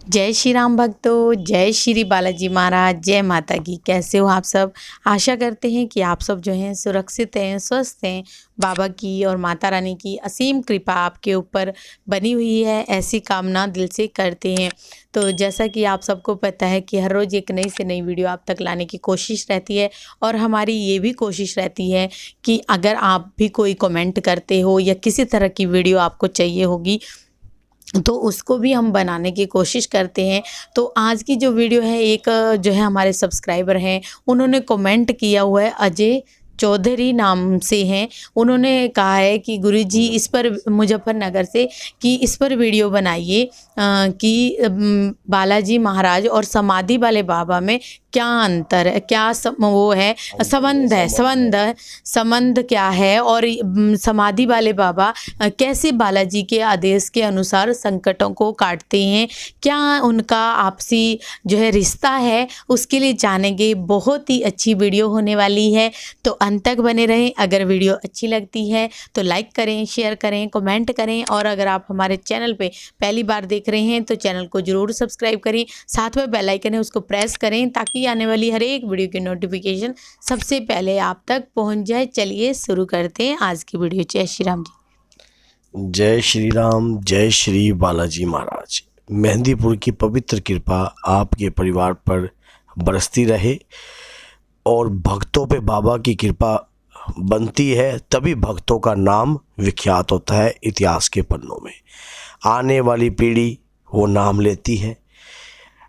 जय श्री राम भक्तों, जय श्री बालाजी महाराज, जय माता की। कैसे हो आप सब? आशा करते हैं कि आप सब जो हैं सुरक्षित हैं, स्वस्थ हैं। बाबा की और माता रानी की असीम कृपा आपके ऊपर बनी हुई है, ऐसी कामना दिल से करते हैं। तो जैसा कि आप सबको पता है कि हर रोज़ एक नई से नई वीडियो आप तक लाने की कोशिश रहती है, और हमारी ये भी कोशिश रहती है कि अगर आप भी कोई कमेंट करते हो या किसी तरह की वीडियो आपको चाहिए होगी तो उसको भी हम बनाने की कोशिश करते हैं। तो आज की जो वीडियो है, एक जो है हमारे सब्सक्राइबर हैं, उन्होंने कमेंट किया हुआ है, अजय चौधरी नाम से हैं। उन्होंने कहा है कि गुरुजी इस पर, मुजफ्फरनगर से, कि इस पर वीडियो बनाइए कि बालाजी महाराज और समाधि वाले बाबा में क्या अंतर है, क्या वो है, संबंध क्या है, और समाधि वाले बाबा कैसे बालाजी के आदेश के अनुसार संकटों को काटते हैं, क्या उनका आपसी जो है रिश्ता है, उसके लिए जानेंगे। बहुत ही अच्छी वीडियो होने वाली है, तो अंत तक बने रहें। अगर वीडियो अच्छी लगती है तो लाइक करें, शेयर करें, कमेंट करें, और अगर आप हमारे चैनल पे पहली बार देख रहे हैं तो चैनल को ज़रूर सब्सक्राइब करें। साथ में बेल आइकन है, उसको प्रेस करें ताकि आने वाली हर एक वीडियो की नोटिफिकेशन सबसे पहले आप तक पहुंच जाए। चलिए शुरू करते हैं आज की वीडियो। जय श्री राम जी। जय श्री राम, जय श्री बालाजी महाराज। मेहंदीपुर की पवित्र कृपा आपके परिवार पर बरसती रहे, और भक्तों पे बाबा की कृपा बनती है, तभी भक्तों का नाम विख्यात होता है इतिहास के पन्नों में। आने वाली पीढ़ी वो नाम लेती है।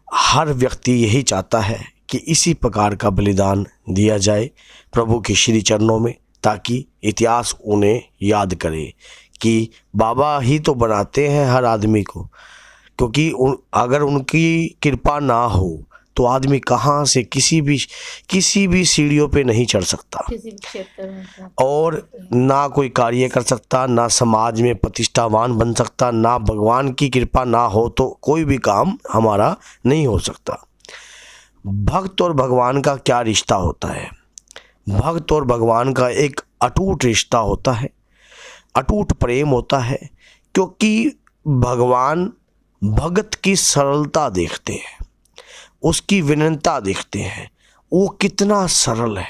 हर व्यक्ति यही चाहता है कि इसी प्रकार का बलिदान दिया जाए प्रभु के श्री चरणों में, ताकि इतिहास उन्हें याद करे कि बाबा ही तो बनाते हैं हर आदमी को। क्योंकि अगर उनकी कृपा ना हो तो आदमी कहाँ से किसी भी सीढ़ियों पे नहीं चढ़ सकता, किसी भी क्षेत्र में, और ना कोई कार्य कर सकता, ना समाज में प्रतिष्ठावान बन सकता। ना भगवान की कृपा ना हो तो कोई भी काम हमारा नहीं हो सकता। भक्त और भगवान का क्या रिश्ता होता है? भक्त और भगवान का एक अटूट रिश्ता होता है, अटूट प्रेम होता है। क्योंकि भगवान भगत की सरलता देखते हैं, उसकी विनम्रता देखते हैं। वो कितना सरल है,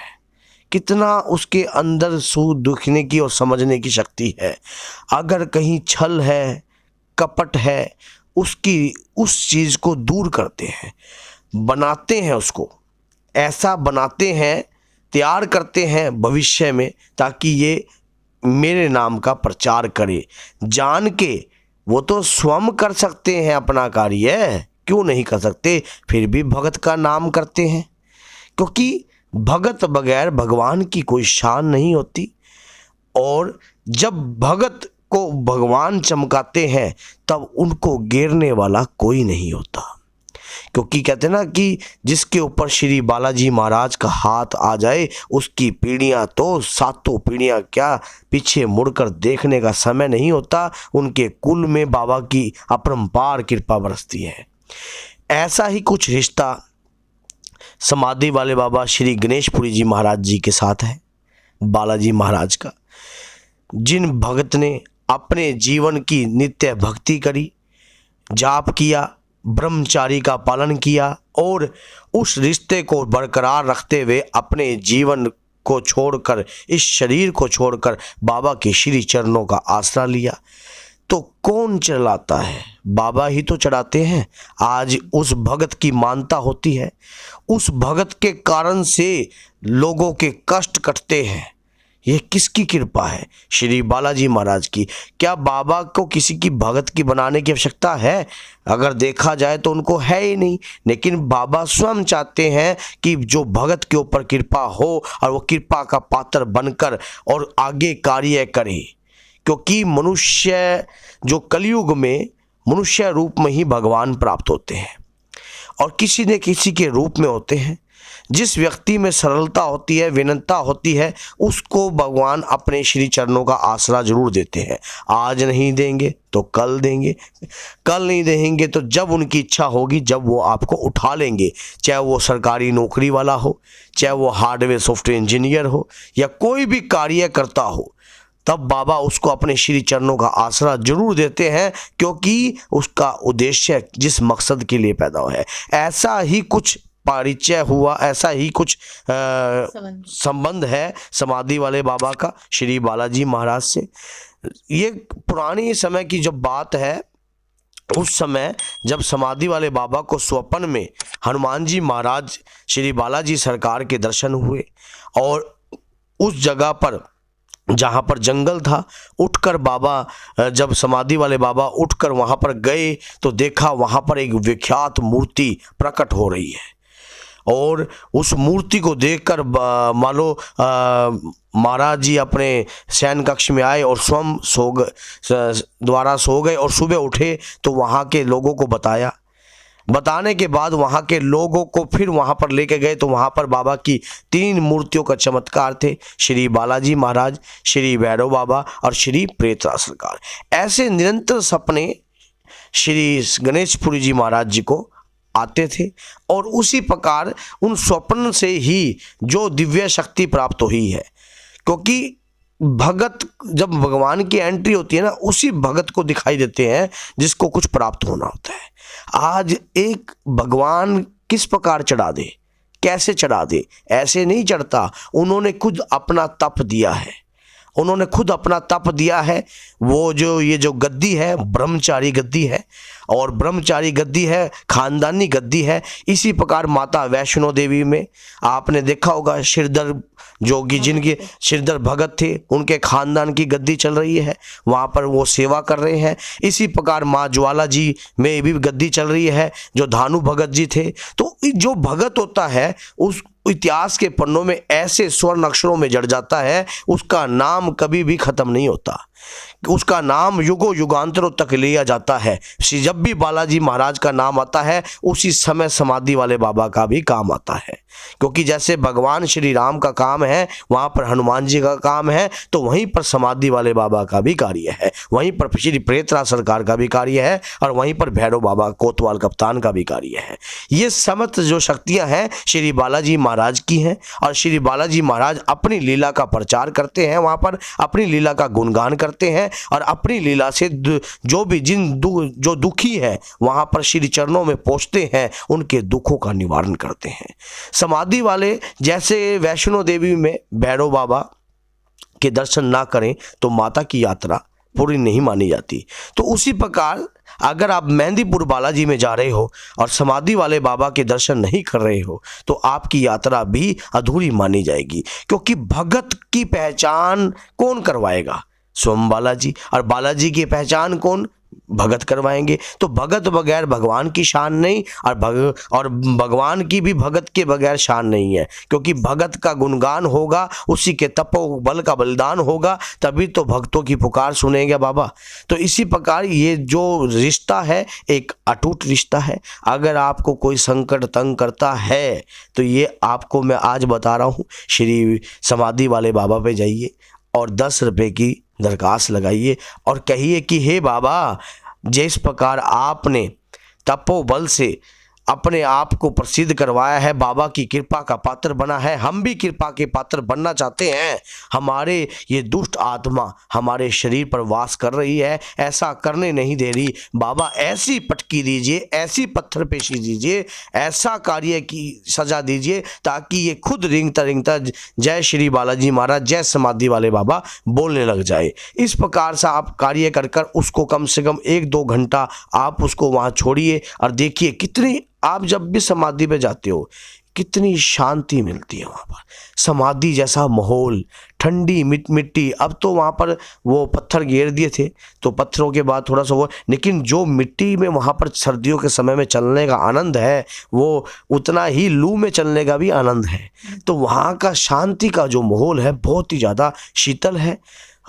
कितना उसके अंदर देखने की और समझने की शक्ति है। अगर कहीं छल है, कपट है, उसकी उस चीज़ को दूर करते हैं, बनाते हैं, उसको ऐसा बनाते हैं, तैयार करते हैं भविष्य में, ताकि ये मेरे नाम का प्रचार करे। जान के वो तो स्वयं कर सकते हैं अपना कार्य, क्यों नहीं कर सकते? फिर भी भगत का नाम करते हैं, क्योंकि भगत बगैर भगवान की कोई शान नहीं होती। और जब भगत को भगवान चमकाते हैं तब उनको गिरने वाला कोई नहीं होता। क्योंकि कहते हैं ना कि जिसके ऊपर श्री बालाजी महाराज का हाथ आ जाए, उसकी पीढ़ियां तो सातों पीढ़ियां क्या, पीछे मुड़कर देखने का समय नहीं होता। उनके कुल में बाबा की अपरंपार कृपा बरसती है। ऐसा ही कुछ रिश्ता समाधि वाले बाबा श्री गणेशपुरी जी महाराज जी के साथ है, बालाजी महाराज का। जिन भगत ने अपने जीवन की नित्य भक्ति करी, जाप किया, ब्रह्मचारी का पालन किया, और उस रिश्ते को बरकरार रखते हुए अपने जीवन को छोड़कर, इस शरीर को छोड़कर बाबा के श्री चरणों का आसरा लिया, तो कौन चलाता है? बाबा ही तो चढ़ाते हैं। आज उस भगत की मानता होती है, उस भगत के कारण से लोगों के कष्ट कटते हैं। ये किसकी कृपा है? श्री बालाजी महाराज की। क्या बाबा को किसी की भगत की बनाने की आवश्यकता है? अगर देखा जाए तो उनको है ही नहीं। लेकिन बाबा स्वयं चाहते हैं कि जो भगत के ऊपर कृपा हो और वो कृपा का पात्र बनकर और आगे कार्य करे। क्योंकि मनुष्य जो कलयुग में मनुष्य रूप में ही भगवान प्राप्त होते हैं, और किसी न किसी के रूप में होते हैं। जिस व्यक्ति में सरलता होती है, विनम्रता होती है, उसको भगवान अपने श्री चरणों का आसरा जरूर देते हैं। आज नहीं देंगे तो कल देंगे, कल नहीं देंगे तो जब उनकी इच्छा होगी, जब वो आपको उठा लेंगे। चाहे वो सरकारी नौकरी वाला हो, चाहे वो हार्डवेयर सॉफ्टवेयर इंजीनियर हो, या कोई भी कार्य करता हो, तब बाबा उसको अपने श्री चरणों का आसरा जरूर देते हैं, क्योंकि उसका उद्देश्य जिस मकसद के लिए पैदा हुआ है। ऐसा ही कुछ परिचय हुआ, ऐसा ही कुछ संबंध है समाधि वाले बाबा का श्री बालाजी महाराज से। ये पुरानी समय की जब बात है, उस समय जब समाधि वाले बाबा को स्वप्न में हनुमान जी महाराज श्री बालाजी सरकार के दर्शन हुए, और उस जगह पर जहाँ पर जंगल था, उठकर बाबा, जब समाधि वाले बाबा उठकर वहाँ पर गए तो देखा वहाँ पर एक विख्यात मूर्ति प्रकट हो रही है। और उस मूर्ति को देखकर मानो महाराज जी अपने शयन कक्ष में आए और स्वयं द्वारा सो गए, और सुबह उठे तो वहाँ के लोगों को बताया। बताने के बाद वहाँ के लोगों को फिर वहाँ पर लेके गए तो वहाँ पर बाबा की 3 मूर्तियों का चमत्कार थे, श्री बालाजी महाराज, श्री भैरव बाबा और श्री प्रेतरा सरकार। ऐसे निरंतर सपने श्री गणेशपुरी जी महाराज जी को आते थे, और उसी प्रकार उन स्वप्न से ही जो दिव्य शक्ति प्राप्त हुई है। क्योंकि भगत, जब भगवान की एंट्री होती है ना, उसी भगत को दिखाई देते हैं जिसको कुछ प्राप्त होना होता है। आज एक भगवान किस प्रकार चढ़ा दे, कैसे चढ़ा दे, ऐसे नहीं चढ़ता। उन्होंने खुद अपना तप दिया है, उन्होंने खुद अपना तप दिया है। वो जो ये जो गद्दी है ब्रह्मचारी गद्दी है, और ब्रह्मचारी गद्दी है, खानदानी गद्दी है। इसी प्रकार माता वैष्णो देवी में आपने देखा होगा सिरदर जोगी, जिनके सिरदर भगत थे, उनके खानदान की गद्दी चल रही है, वहाँ पर वो सेवा कर रहे हैं। इसी प्रकार माँ ज्वाला जी में भी गद्दी चल रही है, जो धानु भगत जी थे। तो जो भगत होता है उस इतिहास के पन्नों में ऐसे स्वर्ण अक्षरों में जड़ जाता है, उसका नाम कभी भी खत्म नहीं होता, उसका नाम युगों युगांतरों तक लिया जाता है। जब भी बालाजी महाराज का नाम आता है, उसी समय समाधि वाले बाबा का भी काम आता है। क्योंकि जैसे भगवान श्री राम का काम है, वहाँ पर हनुमान जी का काम है, तो वहीं पर समाधि वाले बाबा का भी कार्य है, वहीं पर श्री प्रेतरा सरकार का भी कार्य है, और वहीं पर भैरव बाबा कोतवाल कप्तान का भी कार्य है। ये समस्त जो शक्तियाँ हैं श्री बालाजी महाराज की हैं, और श्री बालाजी महाराज अपनी लीला का प्रचार करते हैं, वहाँ पर अपनी लीला का गुणगान करते हैं, और अपनी लीला से जो भी जो दुखी है वहाँ पर श्री चरणों में पहुँचते हैं, उनके दुखों का निवारण करते हैं। समाधि वाले जैसे वैष्णो देवी में भैरव बाबा के दर्शन ना करें तो माता की यात्रा पूरी नहीं मानी जाती। तो उसी प्रकार अगर आप मेहंदीपुर बालाजी में जा रहे हो और समाधि वाले बाबा के दर्शन नहीं कर रहे हो, तो आपकी यात्रा भी अधूरी मानी जाएगी। क्योंकि भगत की पहचान कौन करवाएगा? स्वयं बालाजी, और बालाजी की पहचान कौन? भगत करवाएंगे। तो भगत बगैर भगवान की शान नहीं, और भगवान की भी भगत के बगैर शान नहीं है। क्योंकि भगत का गुणगान होगा, उसी के तपो बल का बलिदान होगा, तभी तो भक्तों की पुकार सुनेंगे बाबा। तो इसी प्रकार ये जो रिश्ता है एक अटूट रिश्ता है। अगर आपको कोई संकट तंग करता है तो ये आपको मैं आज बता रहा हूँ, श्री समाधि वाले बाबा पे जाइए और 10 रुपये की दरखास्त लगाइए और कहिए कि हे बाबा, जिस प्रकार आपने तपोबल से अपने आप को प्रसिद्ध करवाया है, बाबा की कृपा का पात्र बना है, हम भी कृपा के पात्र बनना चाहते हैं। हमारे ये दुष्ट आत्मा हमारे शरीर पर वास कर रही है, ऐसा करने नहीं दे रही। बाबा ऐसी पटकी दीजिए, ऐसी पत्थर पेशी दीजिए, ऐसा कार्य की सजा दीजिए ताकि ये खुद रिंगता रिंगता जय श्री बालाजी महाराज, जय समाधि वाले बाबा बोलने लग जाए। इस प्रकार से आप कार्य कर कर उसको कम से कम 1-2 घंटा आप उसको वहाँ छोड़िए और देखिए कितनी, आप जब भी समाधि पे जाते हो कितनी शांति मिलती है। वहाँ पर समाधि जैसा माहौल, ठंडी मिट्टी। अब तो वहाँ पर वो पत्थर घेर दिए थे तो पत्थरों के बाद थोड़ा सा वो, लेकिन जो मिट्टी में वहाँ पर सर्दियों के समय में चलने का आनंद है वो उतना ही लू में चलने का भी आनंद है। तो वहाँ का शांति का जो माहौल है बहुत ही ज़्यादा शीतल है।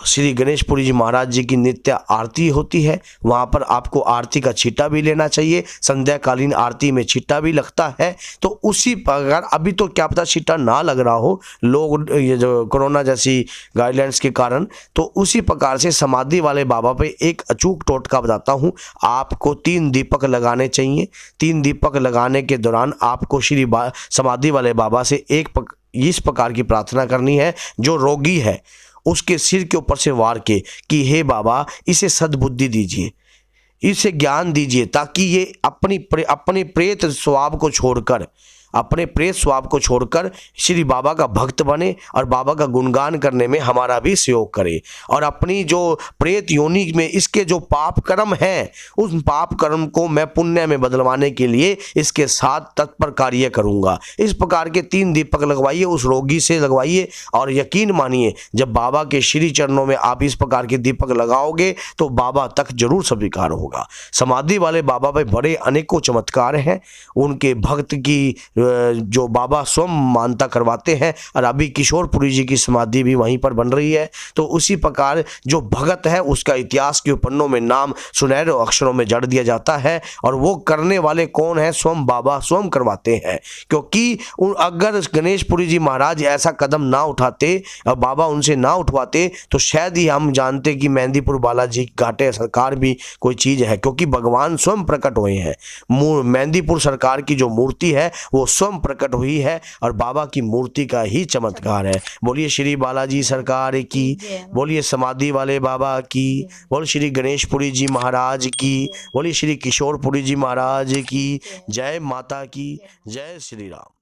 श्री गणेशपुरी जी महाराज जी की नित्य आरती होती है, वहाँ पर आपको आरती का छीटा भी लेना चाहिए। संध्याकालीन आरती में छीटा भी लगता है। तो उसी प्रकार अभी तो क्या पता छीटा ना लग रहा हो, लोग ये जो कोरोना जैसी गाइडलाइंस के कारण, तो उसी प्रकार से समाधि वाले बाबा पे एक अचूक टोटका बताता हूँ। आपको 3 दीपक लगाने चाहिए। 3 दीपक लगाने के दौरान आपको श्री समाधि वाले बाबा से इस प्रकार की प्रार्थना करनी है। जो रोगी है उसके सिर के ऊपर से वार के कि हे बाबा इसे सद्बुद्धि दीजिए, इसे ज्ञान दीजिए, ताकि ये अपने प्रेत स्वभाव को छोड़कर श्री बाबा का भक्त बने और बाबा का गुणगान करने में हमारा भी सहयोग करे। और अपनी जो प्रेत योनि में इसके जो पाप कर्म हैं, उस पाप कर्म को मैं पुण्य में बदलवाने के लिए इसके साथ तत्पर कार्य करूंगा। इस प्रकार के 3 दीपक लगवाइए, उस रोगी से लगवाइए, और यकीन मानिए जब बाबा के श्री चरणों में आप इस प्रकार के दीपक लगाओगे तो बाबा तक जरूर स्वीकार होगा। समाधि वाले बाबा पे बड़े अनेकों चमत्कार हैं, उनके भक्त की जो बाबा स्वयं मानता करवाते हैं। और अभी किशोरपुरी जी की समाधि भी वहीं पर बन रही है। तो उसी प्रकार जो भगत है उसका इतिहास के पन्नों में नाम सुनहरे अक्षरों में जड़ दिया जाता है। और वो करने वाले कौन है? स्वयं बाबा स्वयं करवाते हैं। क्योंकि अगर गणेशपुरी जी महाराज ऐसा कदम ना उठाते और बाबा उनसे ना उठवाते तो शायद ही हम जानते कि मेहंदीपुर बालाजी घाटे सरकार भी कोई चीज़ है, क्योंकि भगवान स्वयं प्रकट हुए हैं। मेहंदीपुर सरकार की जो मूर्ति है वो स्वयं प्रकट हुई है और बाबा की मूर्ति का ही चमत्कार है। बोलिए श्री बालाजी सरकार की, बोलिए समाधि वाले बाबा की, बोलिए श्री गणेशपुरी जी महाराज की, बोलिए श्री किशोरपुरी जी महाराज की। जय माता की, जय श्री राम।